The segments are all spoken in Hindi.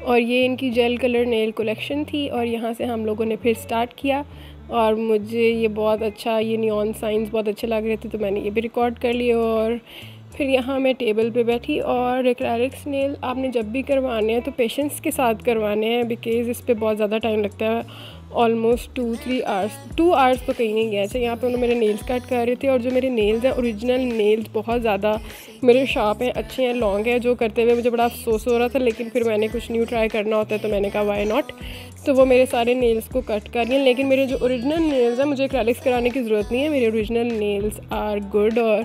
और ये इनकी जेल कलर नेल कलेक्शन थी और यहाँ से हम लोगों ने फिर स्टार्ट किया। और मुझे ये बहुत अच्छा, ये नियॉन साइंस बहुत अच्छे लग रहे थे तो मैंने ये भी रिकॉर्ड कर लिए। और फिर यहाँ मैं टेबल पे बैठी और एक्रेलिक्स नेल आपने जब भी करवाने हैं तो पेशेंस के साथ करवाने हैं, बिकॉज़ इस पे बहुत ज़्यादा टाइम लगता है, ऑलमोस्ट 2 आवर्स तो कहीं नहीं गया। अच्छा, यहाँ पे उन्होंने मेरे नेल्स कट कर रहे थे और जो मेरे नेल्स हैं ओरिजिनल नेल्स बहुत ज़्यादा मेरे शार्प हैं, अच्छे हैं, लॉन्ग हैं, जो करते हुए मुझे बड़ा अफसोस हो रहा था। लेकिन फिर मैंने कुछ न्यू ट्राई करना होता है तो मैंने कहा वाई नॉट, तो वो मेरे सारे नेल्स को कट कर रही हैं। लेकिन मेरे जो ओरिजिनल नेल्स हैं मुझे एक्रेलिक्स कराने की ज़रूरत नहीं है, मेरे ओरिजिनल नेल्स आर गुड और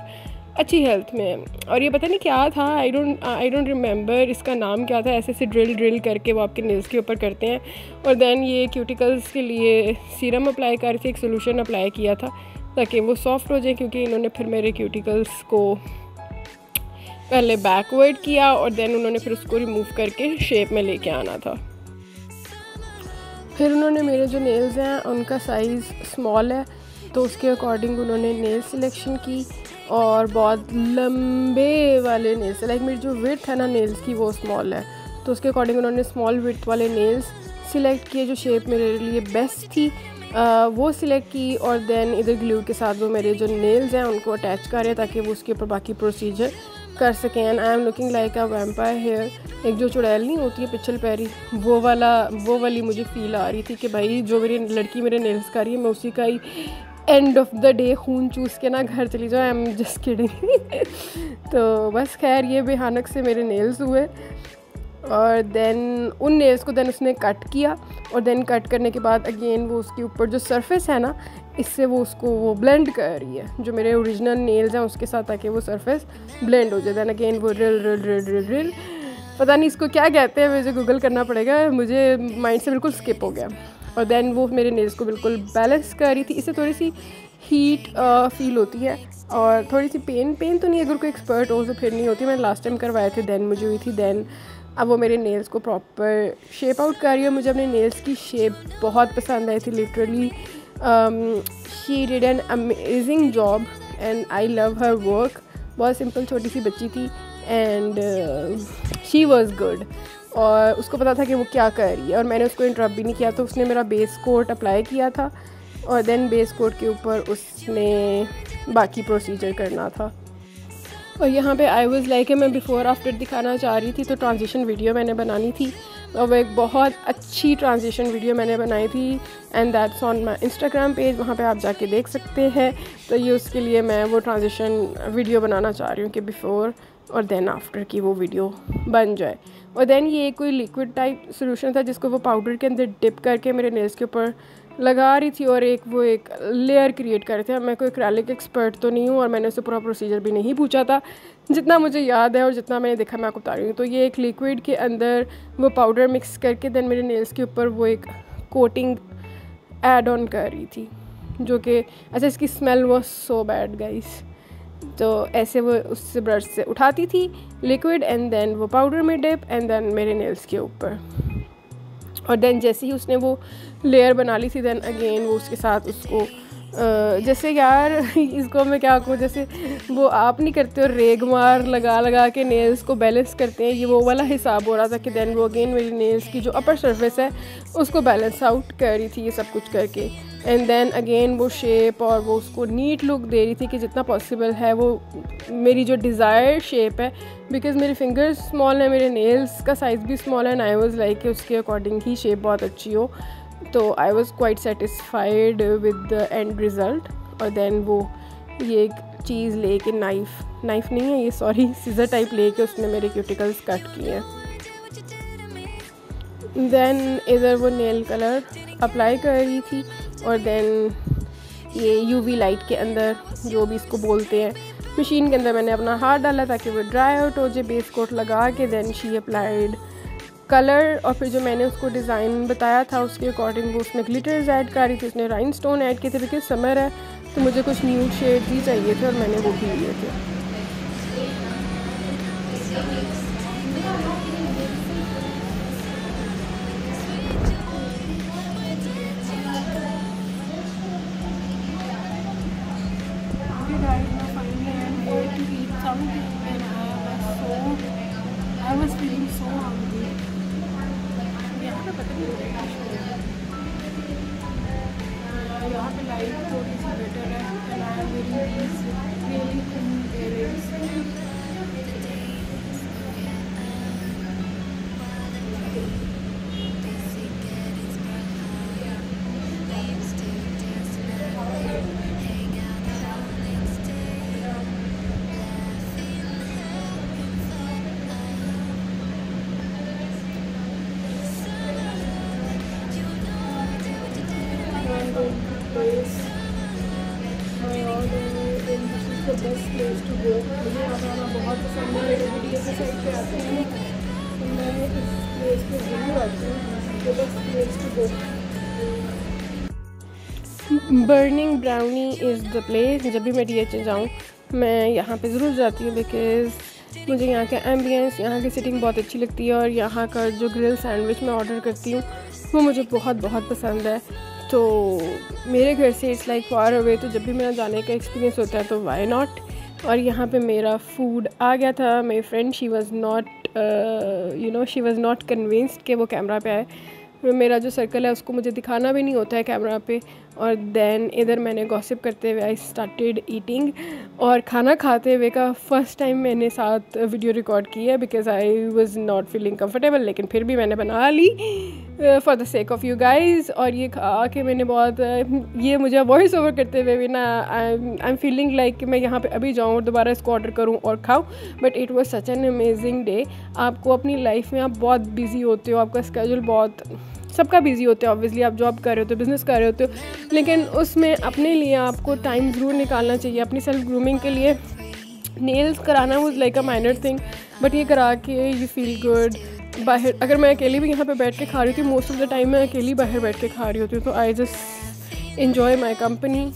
अच्छी हेल्थ में है। और ये पता नहीं क्या था, आई डोंट रिमेंबर इसका नाम क्या था, ऐसे ड्रिल करके वो आपके नेल्स के ऊपर करते हैं। और देन ये क्यूटिकल्स के लिए सीरम अप्लाई कर रही थी, एक सोल्यूशन अप्लाई किया था ताकि वो सॉफ्ट हो जाए, क्योंकि इन्होंने फिर मेरे क्यूटिकल्स को पहले बैकवर्ड किया और देन उन्होंने फिर उसको रिमूव करके शेप में लेके आना था। फिर उन्होंने मेरे जो नेल्स हैं उनका साइज़ स्मॉल है तो उसके अकॉर्डिंग उन्होंने नेल सिलेक्शन की और बहुत लंबे वाले नेल्स, लाइक मेरी जो विड्थ है ना नेल्स की वो स्मॉल है तो उसके अकॉर्डिंग उन्होंने स्मॉल विड्थ वाले नेल्स सिलेक्ट किए, जो शेप मेरे लिए बेस्ट थी वो सिलेक्ट की। और देन इधर ग्लू के साथ वो मेरे जो नेल्स हैं उनको अटैच करें ताकि वो उसके ऊपर बाकी प्रोसीजर कर सकें। And I am looking like a vampire hair, एक जो चुड़ैल नहीं होती है पिछल पैरी, वो वाली मुझे फील आ रही थी कि भाई जो मेरी लड़की मेरे नेल्स कर रही है मैं उसी का ही एंड ऑफ द डे खून चूस के ना घर चली जाओ। I am just kidding. तो बस खैर ये भयानक से मेरे नेल्स हुए और देन उन नेल्स को देन उसने कट किया और देन कट करने के बाद अगेन वो उसके ऊपर जो सरफेस है ना इससे वो उसको वो ब्लेंड कर रही है जो मेरे ओरिजिनल नेल्स हैं उसके साथ, ताकि वो सरफेस ब्लेंड हो जाए। देन अगेन वो रिल पता नहीं इसको क्या कहते हैं, मुझे गूगल करना पड़ेगा, मुझे माइंड से बिल्कुल स्किप हो गया। और देन वो मेरे नेल्स को बिल्कुल बैलेंस कर रही थी। इससे थोड़ी सी हीट फील होती है और थोड़ी सी पेन तो नहीं, अगर कोई एक्सपर्ट हो तो फिर नहीं होती। मैंने लास्ट टाइम करवाए थे देन मुझे हुई थी। देन अब वो मेरे नेल्स को प्रॉपर शेप आउट कर रही है। मुझे अपने नेल्स की शेप बहुत पसंद आई थी, literally she did an amazing job and I love her work. बहुत सिंपल छोटी सी बच्ची थी एंड शी वॉज गुड और उसको पता था कि वो क्या कर रही है और मैंने उसको इंटरप्ट भी नहीं किया। तो उसने मेरा बेस कोट अप्लाई किया था और देन बेस कोट के ऊपर उसने बाकी प्रोसीजर करना था। और यहाँ पे आई वाज लाइक मैं बिफ़ोर आफ्टर दिखाना चाह रही थी तो ट्रांजिशन वीडियो मैंने बनानी थी और वो एक बहुत अच्छी ट्रांजिशन वीडियो मैंने बनाई थी and that's on my Instagram page, वहाँ पे आप जाके देख सकते हैं। तो ये उसके लिए मैं वो ट्रांजिशन वीडियो बनाना चाह रही हूँ कि बिफ़ोर और देन आफ्टर की वो वीडियो बन जाए। और देन ये कोई लिक्विड टाइप सोल्यूशन था जिसको वो पाउडर के अंदर डिप करके मेरे नेल्स के ऊपर लगा रही थी और एक लेयर क्रिएट कर रहे थे। मैं कोई एक्रेलिक एक्सपर्ट तो नहीं हूँ और मैंने उससे पूरा प्रोसीजर भी नहीं पूछा था, जितना मुझे याद है और जितना मैंने देखा मैं आपको बता रही हूँ। तो ये एक लिक्विड के अंदर वो पाउडर मिक्स करके देन मेरे नेल्स के ऊपर वो एक कोटिंग ऐड ऑन कर रही थी, जो कि अच्छा इसकी smell was so bad guys. तो ऐसे वो उससे ब्रश से उठाती थी लिक्विड एंड देन वो पाउडर में डिप एंड देन मेरे नेल्स के ऊपर। और देन जैसे ही उसने वो लेयर बना ली थी देन अगेन वो उसके साथ उसको जैसे यार इसको मैं क्या कहूँ, जैसे वो आप नहीं करते हो रेगमार लगा के नेल्स को बैलेंस करते हैं, ये वो वाला हिसाब हो रहा था कि देन वो अगेन मेरी नेल्स की जो अपर सरफेस है उसको बैलेंस आउट कर रही थी ये सब कुछ करके। एंड देन अगेन वो शेप और वो उसको नीट लुक दे रही थी कि जितना पॉसिबल है वो मेरी जो डिज़ायर्ड शेप है, बिकॉज़ मेरे फिंगर्स स्मॉल है, मेरे नेल्स का साइज़ भी स्मॉल है एंड आई वाज लाइक कि उसके अकॉर्डिंग ही शेप बहुत अच्छी हो। तो I was quite satisfied with the end result. और देन वो ये एक चीज़ लेके नाइफ़ नहीं है ये, सॉरी सीज़र टाइप लेके उसने मेरे क्यूटिकल्स कट किए। देन इधर वो नेल कलर अप्लाई कर रही थी और देन ये यूवी लाइट के अंदर जो भी इसको बोलते हैं मशीन के अंदर मैंने अपना हाथ डाला ताकि वो ड्राई आउट हो जाए, बेस कोट लगा के देन शी अप्लाइड कलर और फिर जो मैंने उसको डिज़ाइन बताया था उसके अकॉर्डिंग वो उसमें ग्लिटर्स ऐड कर रही थी, उसने राइनस्टोन ऐड किए थे बिकॉज समर है तो मुझे कुछ न्यूड शेड्स ही चाहिए थे और मैंने वो भी लिए थे। I was feeling so hungry. यहाँ पे पता नहीं यहाँ पे लाइट थोड़ी सी बेटर है and I am wearing these really thin earrings. The best place to go. मुझे यहाँ पे आना बहुत पसंद है। मेरे वीडियो के साइड पे आते हैं तो मैं इस प्लेस पे जरूर आती हूँ। The best place to go. Burning brownie is the place. जब भी मैं DH जाऊँ मैं यहाँ पे ज़रूर जाती हूँ बिकॉज़ मुझे यहाँ का एम्बियंस, यहाँ की सिटिंग बहुत अच्छी लगती है और यहाँ का जो ग्रिल सैंडविच मैं ऑर्डर करती हूँ वो मुझे बहुत बहुत पसंद है। तो मेरे घर से इट्स लाइक फार अवे, तो जब भी मेरा जाने का एक्सपीरियंस होता है तो वाई नॉट। और यहाँ पे मेरा फूड आ गया था। मेरी friend she was not convinced कि वो कैमरा पे आए। मेरा जो सर्कल है उसको मुझे दिखाना भी नहीं होता है कैमरा पे। और देन इधर मैंने गॉसिप करते हुए आई स्टार्टेड ईटिंग और खाना खाते हुए का फ़र्स्ट टाइम मैंने साथ वीडियो रिकॉर्ड की है because I was not feeling comfortable, लेकिन फिर भी मैंने बना ली for the sake of you guys. और ये खा के मैंने बहुत ये मुझे वॉइस ओवर करते हुए भी ना आई एम फीलिंग लाइक कि मैं यहाँ पे अभी जाऊँ और दोबारा इसको ऑर्डर करूँ और खाऊँ। But it was such an amazing day. आपको अपनी लाइफ में आप बहुत बिजी होते हो, आपका स्केड्यूल बहुत, सबका बिजी होता है ऑब्वियसली, आप जॉब कर रहे होते हो, बिज़नेस कर रहे होते हो, लेकिन उसमें अपने लिए आपको टाइम ज़रूर निकालना चाहिए अपनी सेल्फ ग्रूमिंग के लिए। नेल्स कराना was like a minor thing, but ये करा के यू फील गुड। बाहर अगर मैं अकेली भी यहाँ पे बैठ के खा रही थी, मोस्ट ऑफ द टाइम मैं अकेली बाहर बैठ के खा रही होती हूँ, तो I just enjoy my company।